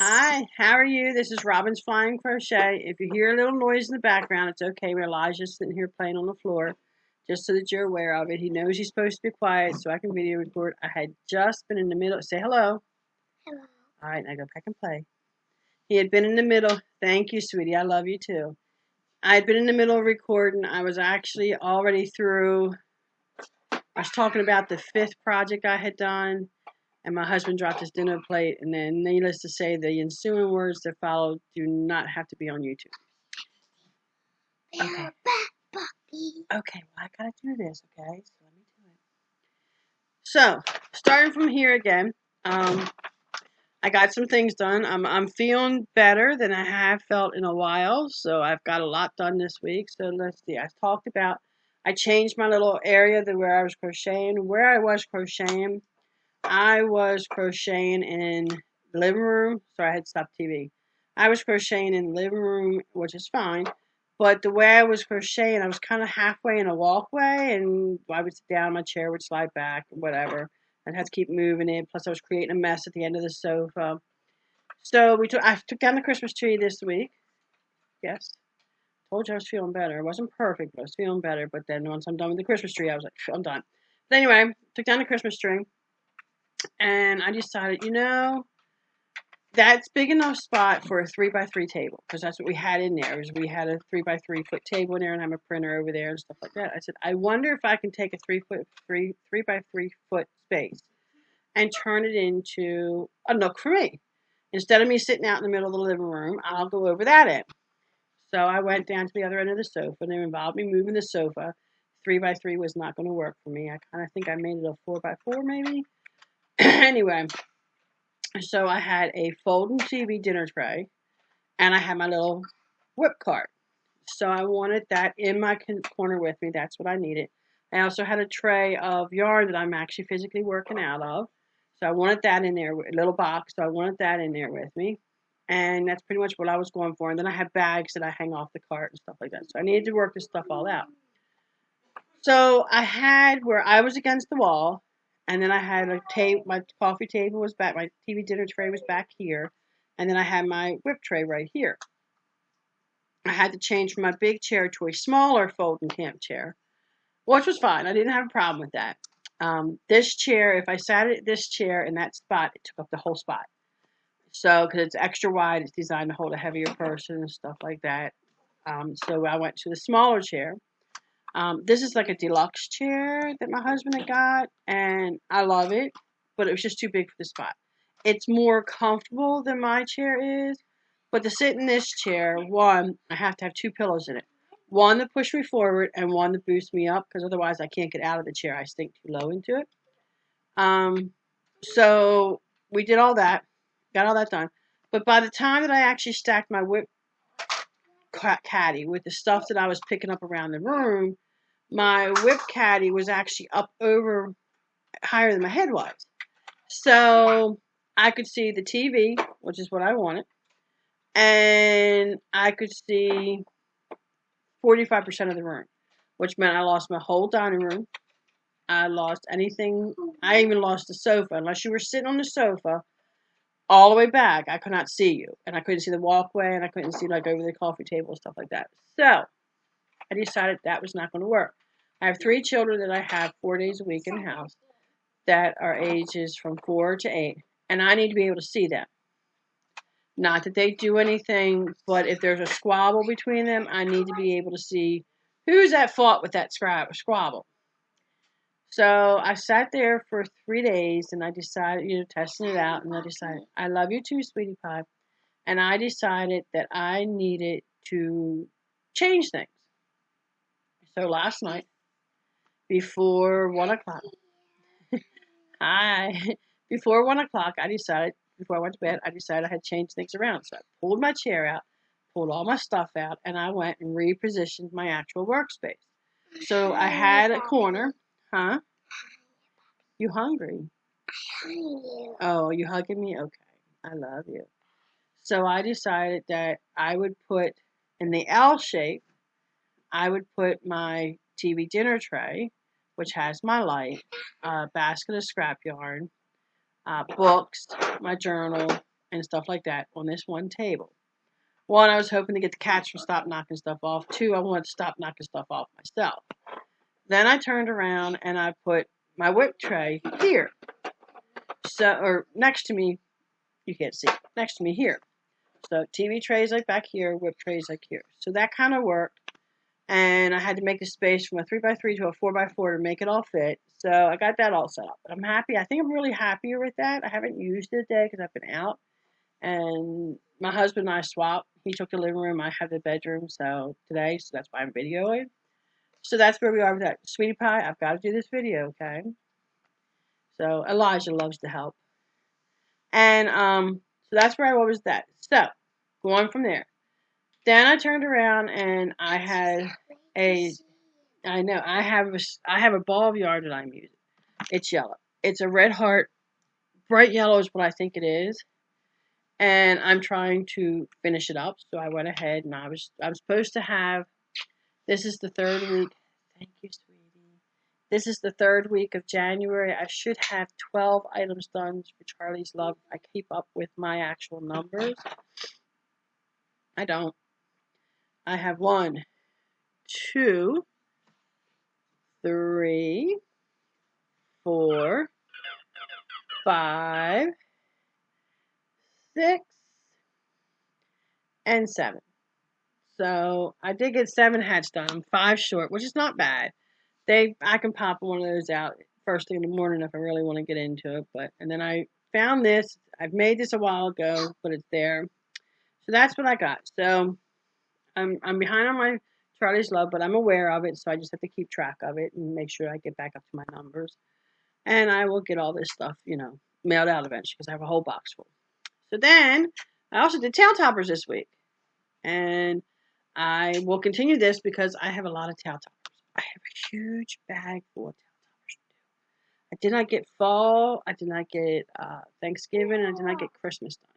Hi, how are you? This is Robinflying Crochet. If you hear a little noise in the background, it's okay. Elijah's sitting here playing on the floor, just so that you're aware of it. He knows he's supposed to be quiet, so I can video record. I had just been in the middle. Say hello. Hello. All right, now go back and play. He had been in the middle. Thank you, sweetie. I love you too. I had been in the middle of recording. I was actually already through. I was talking about the 5th project I had done. And my husband dropped his dinner plate, and then, needless to say, the ensuing words that followed do not have to be on YouTube. Okay. Okay, well, I gotta do this, okay? So let me do it. So, starting from here again, I got some things done. I'm feeling better than I have felt in a while, so I've got a lot done this week. So let's see. I changed my little area where I was crocheting. Where I was crocheting in the living room. Sorry, I had stopped TV. I was crocheting in the living room, which is fine. But the way I was crocheting, I was kind of halfway in a walkway, and I would sit down, my chair would slide back, whatever. I'd have to keep moving it. Plus, I was creating a mess at the end of the sofa. So I took down the Christmas tree this week. Yes. Told you I was feeling better. It wasn't perfect, but I was feeling better. But then once I'm done with the Christmas tree, I was like, I'm done. But anyway, took down the Christmas tree. And I decided, that's big enough spot for a 3x3 table, because that's what we had in there. We had a 3x3 foot table in there, and I have a printer over there and stuff like that. I said, I wonder if I can take a 3x3 foot space and turn it into a nook for me. Instead of me sitting out in the middle of the living room, I'll go over that end. So I went down to the other end of the sofa, and it involved me moving the sofa. 3x3 was not going to work for me. I kind of think I made it a 4x4 maybe. Anyway, so I had a folding TV dinner tray, and I had my little whip cart. So I wanted that in my corner with me. That's what I needed. I also had a tray of yarn that I'm actually physically working out of. So I wanted that in there, a little box. So I wanted that in there with me. And that's pretty much what I was going for. And then I have bags that I hang off the cart and stuff like that. So I needed to work this stuff all out. So I had where I was against the wall. And then I had a table, my coffee table was back, my TV dinner tray was back here, and then I had my whip tray right here. I had to change from my big chair to a smaller folding camp chair, which was fine. I didn't have a problem with that. This chair, if I sat at this chair in that spot, it took up the whole spot. So, because it's extra wide, it's designed to hold a heavier person and stuff like that. So I went to the smaller chair. This is like a deluxe chair that my husband had got, and I love it, but it was just too big for the spot. It's more comfortable than my chair is, but to sit in this chair, one, I have to have 2 pillows in it. One to push me forward and one to boost me up, because otherwise I can't get out of the chair. I sink too low into it. So we did all that, got all that done. But by the time that I actually stacked my whip caddy with the stuff that I was picking up around the room, my whip caddy was actually up over higher than my head was. So I could see the TV, which is what I wanted, and I could see 45% of the room, which meant I lost my whole dining room. I lost anything. I even lost the sofa. Unless you were sitting on the sofa all the way back, I could not see you. And I couldn't see the walkway, and I couldn't see like over the coffee table and stuff like that. So I decided that was not going to work. I have 3 children that I have 4 days a week in the house that are ages from 4 to 8, and I need to be able to see them. Not that they do anything, but if there's a squabble between them, I need to be able to see who's at fault with that squabble. So I sat there for 3 days, and I decided, testing it out, and I decided, I love you too, sweetie pie. And I decided that I needed to change things. So last night, before 1 o'clock, before 1 o'clock, before I went to bed, I decided I had changed things around. So I pulled my chair out, pulled all my stuff out, and I went and repositioned my actual workspace. So I had a corner. Huh? You hungry? Oh, you hugging me? Okay. I love you. So I decided that I would put, in the L shape, I would put my TV dinner tray, which has my light, basket of scrap yarn, books, my journal, and stuff like that on this one table. One, I was hoping to get the cats to stop knocking stuff off. Two, I wanted to stop knocking stuff off myself. Then I turned around and I put my whip tray here. So, or next to me, you can't see, next to me here. So TV trays like back here, whip trays like here. So that kind of worked. And I had to make a space from a 3x3 to a 4x4 to make it all fit. So I got that all set up. But I'm happy. I think I'm really happier with that. I haven't used it today because I've been out. And my husband and I swapped. He took the living room. I have the bedroom. So today, so that's why I'm videoing. So that's where we are with that. Sweetie Pie, I've got to do this video, okay? So Elijah loves to help. And so that's where I was with that. So going from there. Then I turned around and I had I have a ball of yarn that I'm using. It's yellow. It's a red heart. Bright yellow is what I think it is. And I'm trying to finish it up. So I went ahead and I'm supposed to have, this is the 3rd week. Thank you, sweetie. This is the 3rd week of January. I should have 12 items done for Charli's Love. I keep up with my actual numbers. I don't. I have 1, 2, 3, 4, 5, 6, and 7. So I did get 7 hats done. I'm 5 short, which is not bad. I can pop one of those out first thing in the morning if I really want to get into it. And then I found this. I've made this a while ago, but it's there. So that's what I got. So I'm behind on my Charli's Love, but I'm aware of it, so I just have to keep track of it and make sure I get back up to my numbers. And I will get all this stuff, mailed out eventually because I have a whole box full. So then I also did tail toppers this week. And I will continue this because I have a lot of tail toppers. I have a huge bag full of tail toppers to do. I did not get fall. I did not get Thanksgiving. And I did not get Christmas done.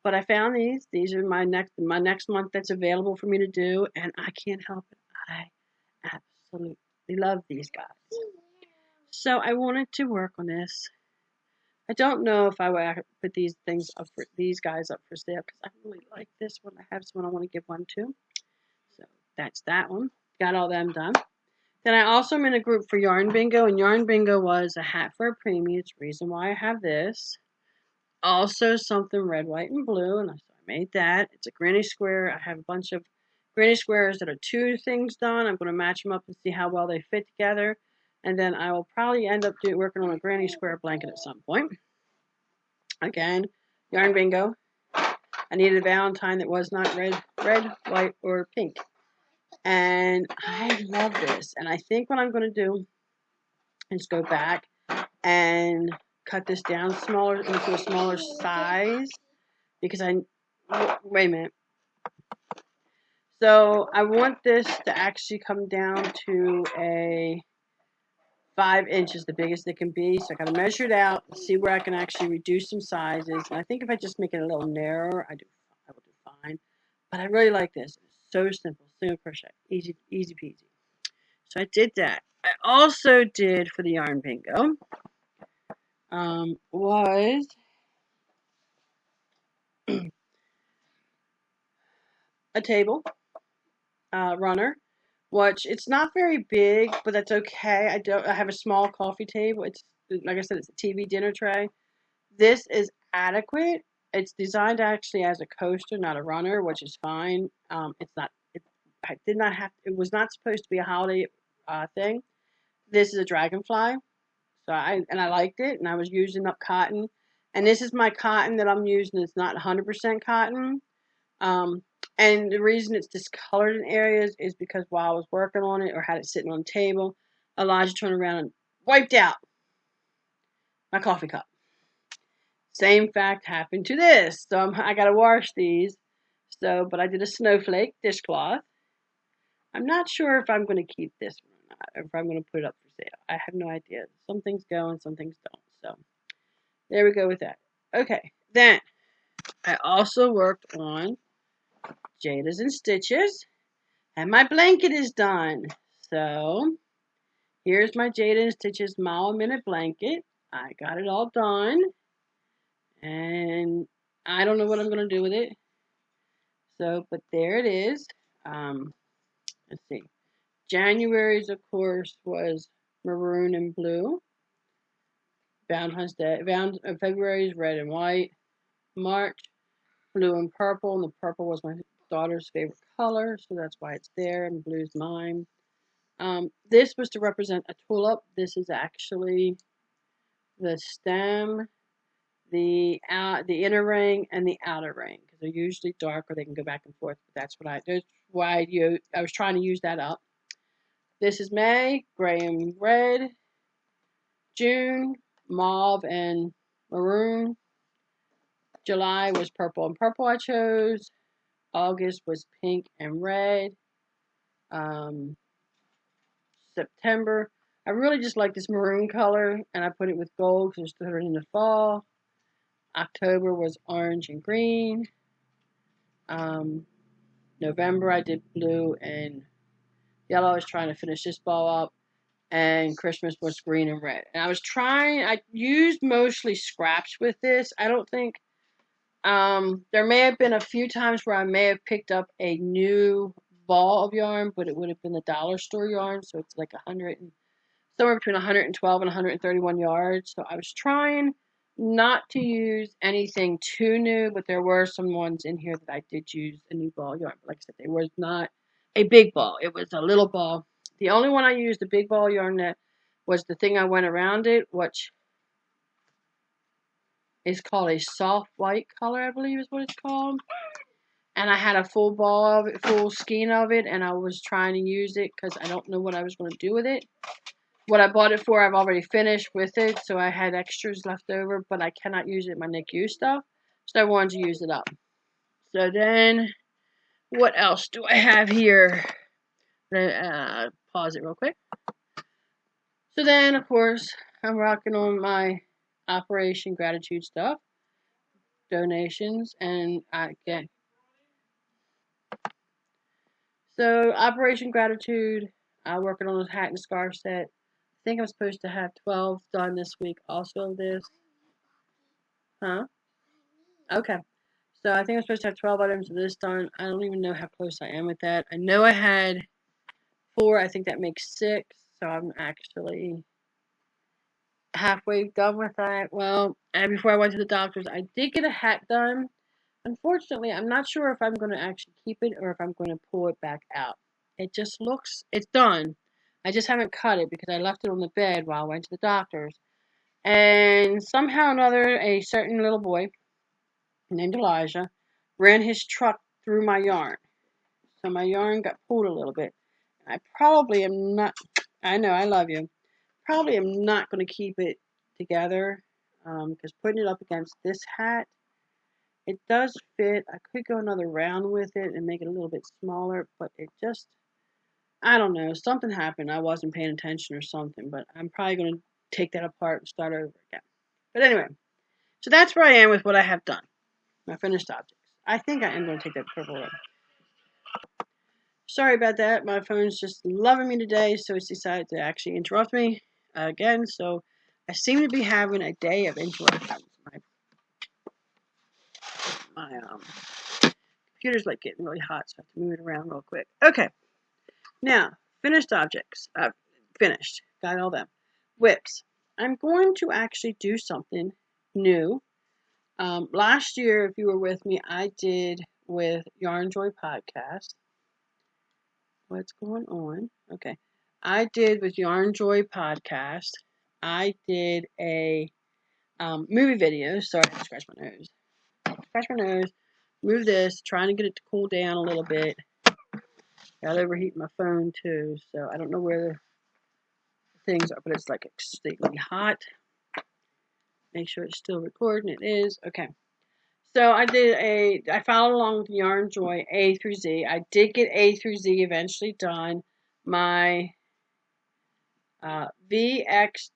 But I found these. These are my next month that's available for me to do, and I can't help it. I absolutely love these guys. So I wanted to work on this. I don't know if I would put these guys up for sale because I really like this one. I have someone I want to give one to. So that's that one. Got all them done. Then I also am in a group for Yarn Bingo, and Yarn Bingo was a hat for a preemie. It's the reason why I have this. Also something red, white, and blue, and so I made that. It's a granny square. I have a bunch of granny squares that are 2 things done. I'm going to match them up and see how well they fit together. And then I will probably end up working on a granny square blanket at some point. Again, Yarn Bingo. I needed a Valentine that was not red, white, or pink. And I love this. And I think what I'm going to do is go back and cut this down into a smaller size because wait a minute. So I want this to actually come down to a 5 inches, the biggest it can be. So I got to measure it out and see where I can actually reduce some sizes. And I think if I just make it a little narrower, I will do fine. But I really like this. It's so simple, single crochet, easy peasy. So I did that. I also did for the Yarn Bingo. Was a table runner, which it's not very big, but that's okay. I have a small coffee table. It's like I said, it's a TV dinner tray. This is adequate. It's designed actually as a coaster, not a runner, which is fine. It's not. It was not supposed to be a holiday thing. This is a Dragonfly. So I liked it, and I was using up cotton. And this is my cotton that I'm using. It's not 100% cotton. And the reason it's discolored in areas is because while I was working on it or had it sitting on the table, Elijah turned around and wiped out my coffee cup. Same fact happened to this. So I got to wash these. But I did a Snowflake dishcloth. I'm not sure if I'm going to keep this one or not, or if I'm going to put it up for sale. I have no idea. Some things go and some things don't. So there we go with that. Okay, then I also worked on Jayda InStitches, and my blanket is done. So here's my Jayda InStitches mile a minute blanket. I got it all done, and I don't know what I'm going to do with it. So, but there it is. Let's see. January's, of course, was maroon and blue. Valentine's Day. February's red and white. March, blue and purple. And the purple was my daughter's favorite color, so that's why it's there. And blue's mine. This was to represent a tulip. This is actually the stem, the inner ring, and the outer ring, because they're usually dark or they can go back and forth. But that's why I was trying to use that up. This is May, gray and red. June, mauve and maroon. July was purple and purple I chose. August was pink and red. September, I really just like this maroon color, and I put it with gold because it's starting in the fall. October was orange and green. November, I did blue and yellow. I was trying to finish this ball up. And Christmas was green and red. And I used mostly scraps with this. I don't think, there may have been a few times where I may have picked up a new ball of yarn, but it would have been the dollar store yarn. So it's like somewhere between 112 and 131 yards. So I was trying not to use anything too new, but there were some ones in here that I did use a new ball yarn. But like I said, it was not a big ball. It was a little ball. The only one I used, the big ball yarn net, was the thing I went around it, which is called a soft white color, I believe is what it's called. And I had a full ball of it, full skein of it, and I was trying to use it because I don't know what I was going to do with it. What I bought it for, I've already finished with it, so I had extras left over, but I cannot use it in my NICU stuff, so I wanted to use it up. So then, what else do I have here? Pause it real quick. So then, of course, I'm rocking on my Operation Gratitude stuff, donations, and I get. So Operation Gratitude, I'm working on a hat and scarf set. I think I'm supposed to have 12 done this week. Also, this, huh? Okay. So I think I'm supposed to have 12 items of this done. I don't even know how close I am with that. I know I had 4. I think that makes 6. So I'm actually halfway done with that. Well, and before I went to the doctor's, I did get a hat done. Unfortunately, I'm not sure if I'm going to actually keep it or if I'm going to pull it back out. It just looks, it's done. I just haven't cut it because I left it on the bed while I went to the doctor's. And somehow or another, a certain little boy named Elijah ran his truck through my yarn. So my yarn got pulled a little bit. I probably am not, I know, I love you. Probably am not going to keep it together because putting it up against this hat, it does fit. I could go another round with it and make it a little bit smaller, but it just, I don't know. Something happened. I wasn't paying attention or something, but I'm probably going to take that apart and start over again. But anyway, so that's where I am with what I have done. My finished objects. I think I am going to take that purple away. Sorry about that. My phone's just loving me today, so it's decided to actually interrupt me again. So I seem to be having a day of interruptions. My computer's like getting really hot, so I have to move it around real quick. Okay. Now, finished objects. Finished. Got all them. Whips. I'm going to actually do something new. Last year, if you were with me, I did with Yarnjoy Podcast. What's going on? Okay. I did with Yarnjoy Podcast. I did a movie video. Sorry, I scratched my nose. Scratch my nose. Move this. Trying to get it to cool down a little bit. Got overheat my phone too, so I don't know where the things are, but it's like extremely hot. Make sure it's still recording. It is. Okay. So I followed along with Yarnjoy A through Z. I did get A through Z eventually done. My VX,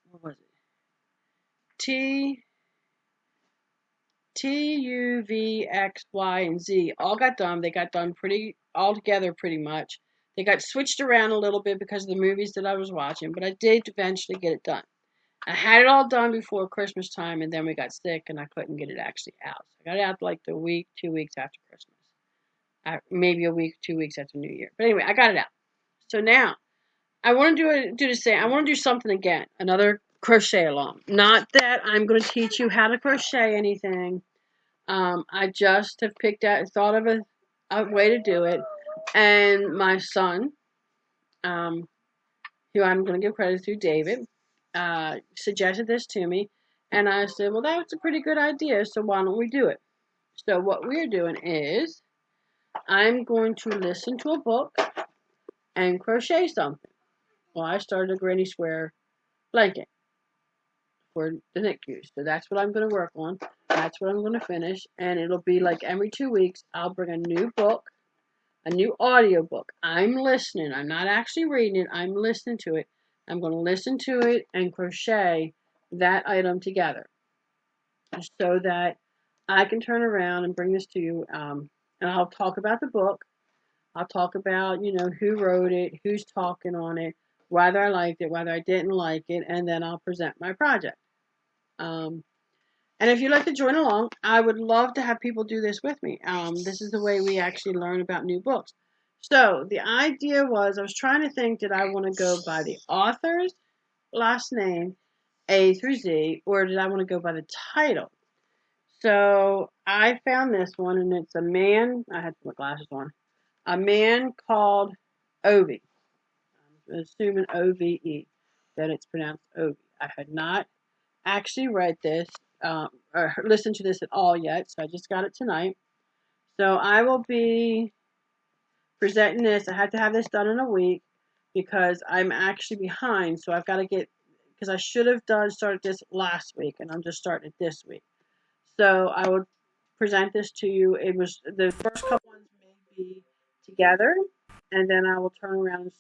what was it? T, U, V, X, Y, and Z all got done. They got done all together pretty much. They got switched around a little bit because of the movies that I was watching, but I did eventually get it done. I had it all done before Christmas time, and then we got sick, and I couldn't get it actually out. So I got it out like the week, 2 weeks after Christmas. Maybe a week, 2 weeks after New Year. But anyway, I got it out. So now I want to do the same. I want to do something again, another crochet along. Not that I'm going to teach you how to crochet anything. I just have thought of a way to do it, and my son, who I'm going to give credit to, David, suggested this to me, and I said, well, that's a pretty good idea, so why don't we do it? So what we're doing is I'm going to listen to a book and crochet something. Well, I started a granny square blanket for the NICU, so that's what I'm going to work on. That's what I'm going to finish, and it'll be like every 2 weeks I'll bring a new book, a new audio book. I'm listening. I'm not actually reading it. I'm listening to it. I'm going to listen to it and crochet that item together so that I can turn around and bring this to you, and I'll talk about the book. I'll talk about, who wrote it, who's talking on it, whether I liked it, whether I didn't like it, and then I'll present my project. And if you'd like to join along, I would love to have people do this with me. This is the way we actually learn about new books. So the idea was I was trying to think, did I want to go by the author's last name, A through Z, or did I want to go by the title? So I found this one, and it's a man. I had to put my glasses on. A Man Called Ove. I'm assuming O-V-E, that it's pronounced Ove. I had not actually read this or listened to this at all yet, so I just got it tonight. So I will be presenting this. I had to have this done in a week because I'm actually behind, so I've got to because I should have started this last week, and I'm just starting it this week. So I will present this to you. It was the first couple ones may be together, and then I will turn around and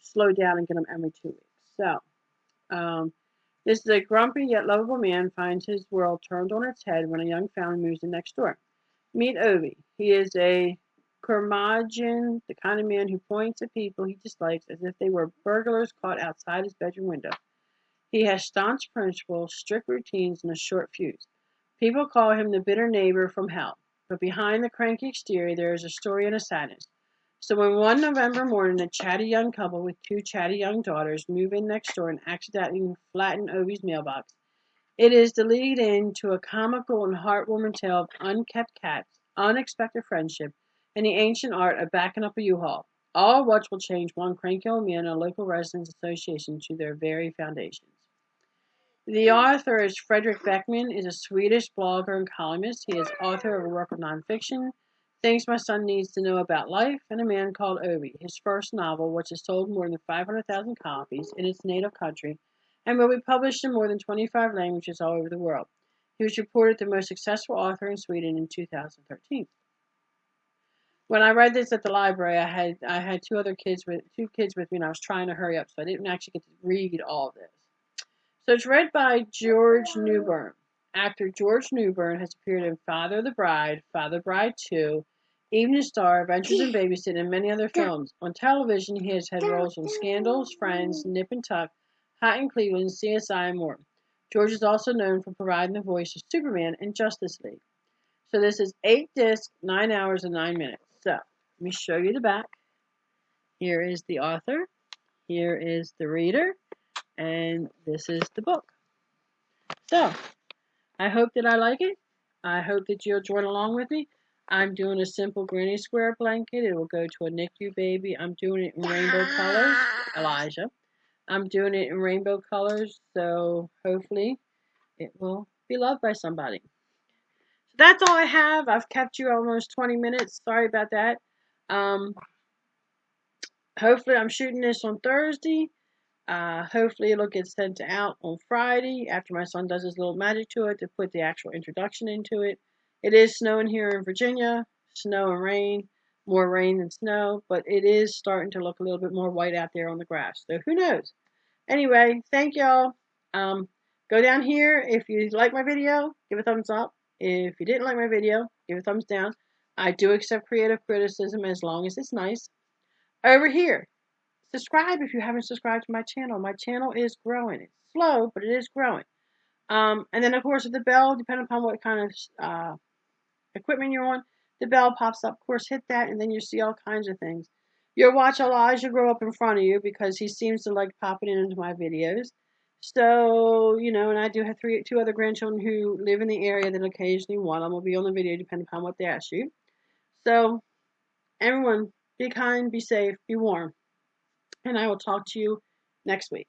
slow down and get them every 2 weeks. So, this is a grumpy yet lovable man finds his world turned on its head when a young family moves in next door. Meet Ove. He is a curmudgeon, the kind of man who points at people he dislikes as if they were burglars caught outside his bedroom window. He has staunch principles, strict routines, and a short fuse. People call him the bitter neighbor from hell, but behind the cranky exterior there is a story and a sadness. So when one November morning a chatty young couple with 2 chatty young daughters move in next door and accidentally flatten Ove's mailbox, it is the lead in to a comical and heartwarming tale of unkept cats, unexpected friendship, and the ancient art of backing up a U-Haul, all which will change one cranky old man and a local residents association to their very foundations. The author is Fredrik Beckman, is a Swedish blogger and columnist. He is author of a work of nonfiction, Things My Son Needs to Know About Life, and A Man Called Ove, his first novel, which has sold more than 500,000 copies in its native country and will be published in more than 25 languages all over the world. He was reported the most successful author in Sweden in 2013. When I read this at the library, I had two kids with me, and I was trying to hurry up, so I didn't actually get to read all of this. So it's read by George Newbern. Actor George Newbern has appeared in Father the Bride, Father Bride 2, Evening Star, Adventures in Babysitting, and many other films. On television, he has had roles in Scandals, Friends, Nip and Tuck, Hot in Cleveland, CSI, and more. George is also known for providing the voice of Superman in Justice League. So this is 8 discs, 9 hours, and 9 minutes. So let me show you the back. Here is the author. Here is the reader. And this is the book. So, I hope that I like it. I hope that you'll join along with me. I'm doing a simple granny square blanket. It will go to a NICU baby. I'm doing it in rainbow colors. Elijah. I'm doing it in rainbow colors, so hopefully it will be loved by somebody. So that's all I have. I've kept you almost 20 minutes. Sorry about that. Hopefully I'm shooting this on Thursday. Hopefully it'll get sent out on Friday after my son does his little magic to it to put the actual introduction into it. It is snowing here in Virginia, snow and rain, more rain than snow, but it is starting to look a little bit more white out there on the grass. So who knows? Anyway, thank y'all. Go down here. If you like my video, give a thumbs up. If you didn't like my video, give a thumbs down. I do accept creative criticism as long as it's nice. Over here, Subscribe if you haven't subscribed to my channel. My channel is growing. It's slow, but it is growing. And then, of course, with the bell, depending upon what kind of equipment you're on, the bell pops up. Of course, hit that, and then you see all kinds of things. You'll watch Elijah grow up in front of you because he seems to like popping into my videos. So, and I do have two other grandchildren who live in the area that occasionally one of them will be on the video depending upon what they ask you. So, everyone, be kind, be safe, be warm. And I will talk to you next week.